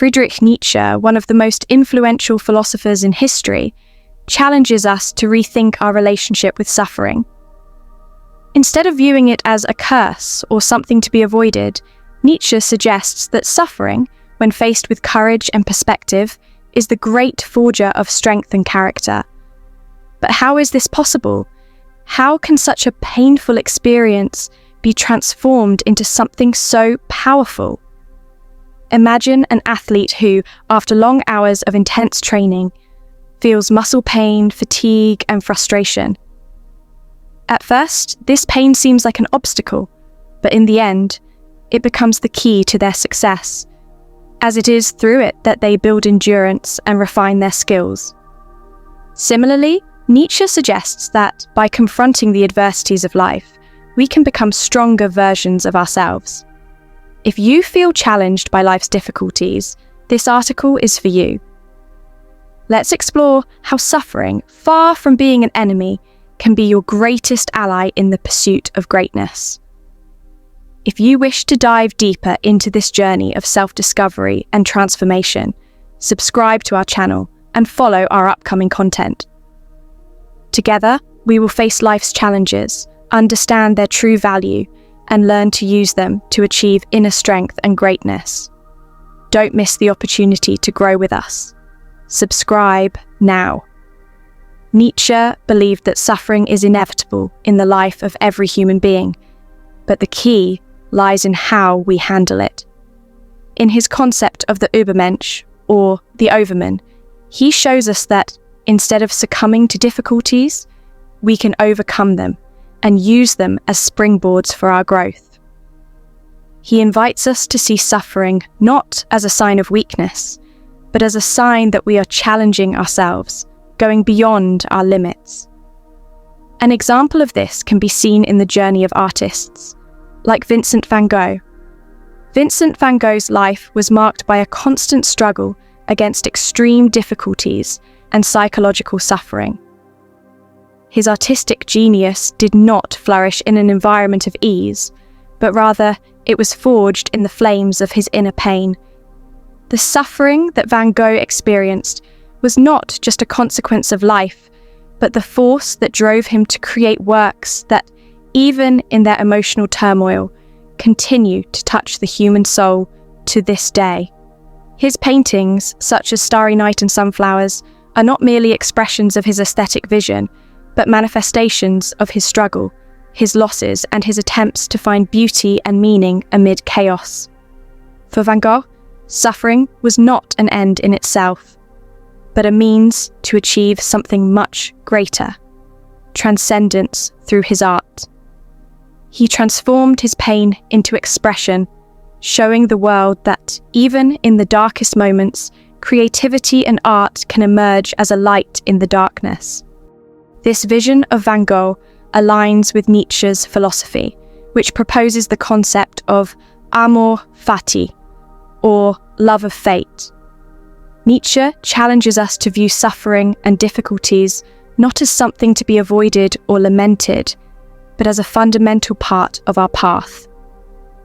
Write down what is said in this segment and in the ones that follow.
Friedrich Nietzsche, one of the most influential philosophers in history, challenges us to rethink our relationship with suffering. Instead of viewing it as a curse or something to be avoided, Nietzsche suggests that suffering, when faced with courage and perspective, is the great forger of strength and character. But how is this possible? How can such a painful experience be transformed into something so powerful? Imagine an athlete who, after long hours of intense training, feels muscle pain, fatigue, and frustration. At first, this pain seems like an obstacle, but in the end, it becomes the key to their success, as it is through it that they build endurance and refine their skills. Similarly, Nietzsche suggests that by confronting the adversities of life, we can become stronger versions of ourselves. If you feel challenged by life's difficulties, this article is for you. Let's explore how suffering, far from being an enemy, can be your greatest ally in the pursuit of greatness. If you wish to dive deeper into this journey of self-discovery and transformation, subscribe to our channel and follow our upcoming content. Together, we will face life's challenges, understand their true value, and learn to use them to achieve inner strength and greatness. Don't miss the opportunity to grow with us. Subscribe now. Nietzsche believed that suffering is inevitable in the life of every human being, but the key lies in how we handle it. In his concept of the Übermensch, or the Overman, he shows us that instead of succumbing to difficulties, we can overcome them and use them as springboards for our growth. He invites us to see suffering not as a sign of weakness, but as a sign that we are challenging ourselves, going beyond our limits. An example of this can be seen in the journey of artists, like Vincent van Gogh. Vincent van Gogh's life was marked by a constant struggle against extreme difficulties and psychological suffering. His artistic genius did not flourish in an environment of ease, but rather it was forged in the flames of his inner pain. The suffering that Van Gogh experienced was not just a consequence of life, but the force that drove him to create works that, even in their emotional turmoil, continue to touch the human soul to this day. His paintings, such as Starry Night and Sunflowers, are not merely expressions of his aesthetic vision, but manifestations of his struggle, his losses, and his attempts to find beauty and meaning amid chaos. For Van Gogh, suffering was not an end in itself, but a means to achieve something much greater, transcendence through his art. He transformed his pain into expression, showing the world that even in the darkest moments, creativity and art can emerge as a light in the darkness. This vision of Van Gogh aligns with Nietzsche's philosophy, which proposes the concept of amor fati, or love of fate. Nietzsche challenges us to view suffering and difficulties not as something to be avoided or lamented, but as a fundamental part of our path.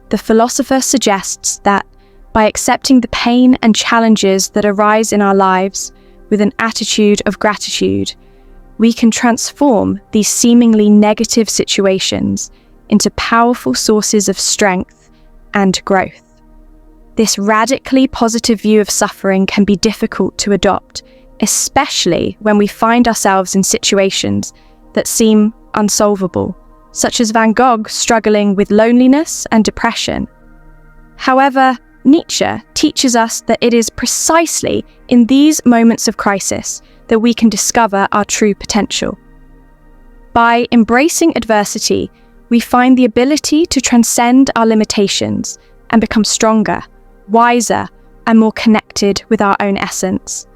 The philosopher suggests that by accepting the pain and challenges that arise in our lives with an attitude of gratitude, we can transform these seemingly negative situations into powerful sources of strength and growth. This radically positive view of suffering can be difficult to adopt, especially when we find ourselves in situations that seem unsolvable, such as Van Gogh struggling with loneliness and depression. However, Nietzsche teaches us that it is precisely in these moments of crisis that we can discover our true potential. By embracing adversity, we find the ability to transcend our limitations and become stronger, wiser, and more connected with our own essence.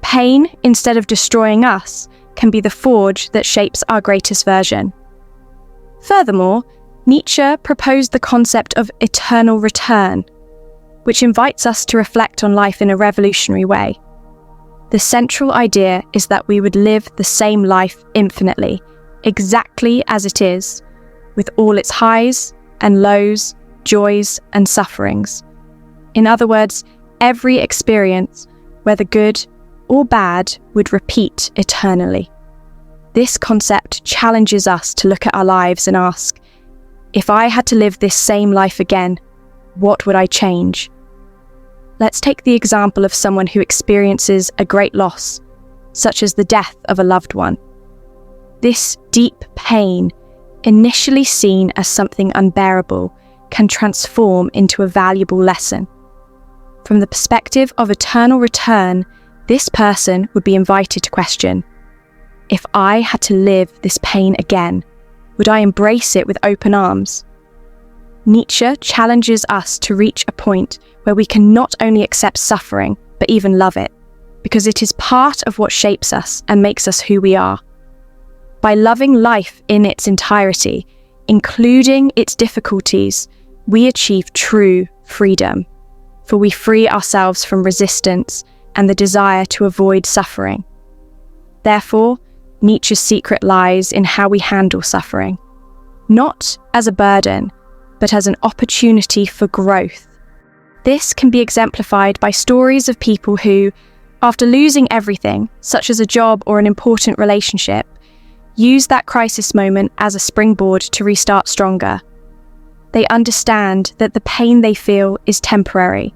Pain, instead of destroying us, can be the forge that shapes our greatest version. Furthermore, Nietzsche proposed the concept of eternal return, which invites us to reflect on life in a revolutionary way. The central idea is that we would live the same life infinitely, exactly as it is, with all its highs and lows, joys and sufferings. In other words, every experience, whether good or bad, would repeat eternally. This concept challenges us to look at our lives and ask, if I had to live this same life again, what would I change? Let's take the example of someone who experiences a great loss, such as the death of a loved one. This deep pain, initially seen as something unbearable, can transform into a valuable lesson. From the perspective of eternal return, this person would be invited to question, if I had to live this pain again, would I embrace it with open arms? Nietzsche challenges us to reach a point where we can not only accept suffering, but even love it, because it is part of what shapes us and makes us who we are. By loving life in its entirety, including its difficulties, we achieve true freedom, for we free ourselves from resistance and the desire to avoid suffering. Therefore, Nietzsche's secret lies in how we handle suffering, not as a burden, but as an opportunity for growth. This can be exemplified by stories of people who, after losing everything, such as a job or an important relationship, use that crisis moment as a springboard to restart stronger. They understand that the pain they feel is temporary,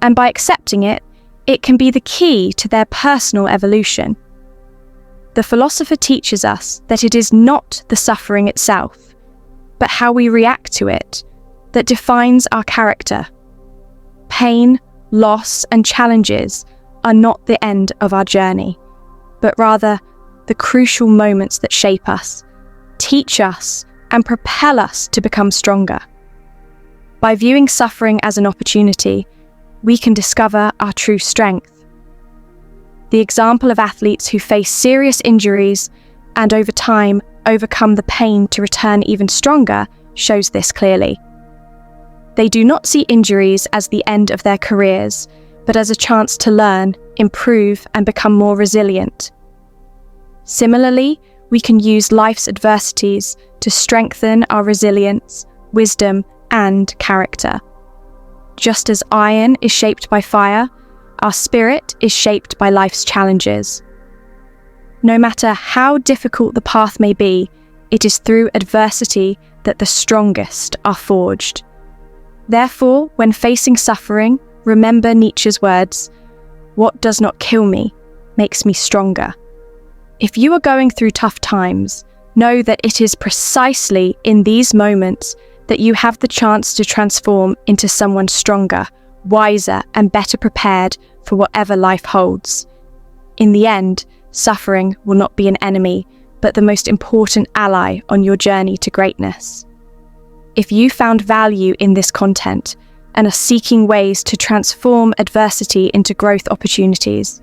and by accepting it, it can be the key to their personal evolution. The philosopher teaches us that it is not the suffering itself, but how we react to it, that defines our character. Pain, loss, and challenges are not the end of our journey, but rather the crucial moments that shape us, teach us, and propel us to become stronger. By viewing suffering as an opportunity, we can discover our true strength. The example of athletes who face serious injuries and over time overcome the pain to return even stronger shows this clearly. They do not see injuries as the end of their careers, but as a chance to learn, improve, and become more resilient. Similarly, we can use life's adversities to strengthen our resilience, wisdom, and character. Just as iron is shaped by fire, our spirit is shaped by life's challenges. No matter how difficult the path may be, it is through adversity that the strongest are forged. Therefore, when facing suffering, remember Nietzsche's words, "What does not kill me makes me stronger." If you are going through tough times, know that it is precisely in these moments that you have the chance to transform into someone stronger, wiser, and better prepared for whatever life holds. In the end, suffering will not be an enemy, but the most important ally on your journey to greatness. If you found value in this content and are seeking ways to transform adversity into growth opportunities,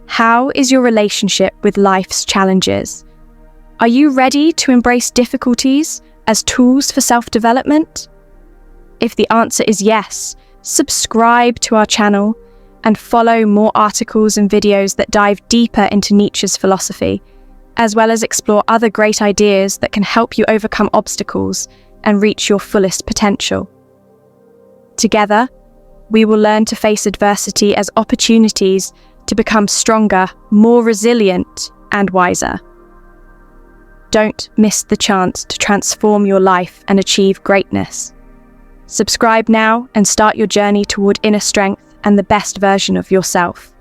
how is your relationship with life's challenges? Are you ready to embrace difficulties as tools for self-development? If the answer is yes, subscribe to our channel and follow more articles and videos that dive deeper into Nietzsche's philosophy, as well as explore other great ideas that can help you overcome obstacles and reach your fullest potential. Together, we will learn to face adversity as opportunities to become stronger, more resilient, and wiser. Don't miss the chance to transform your life and achieve greatness. Subscribe now and start your journey toward inner strength and the best version of yourself.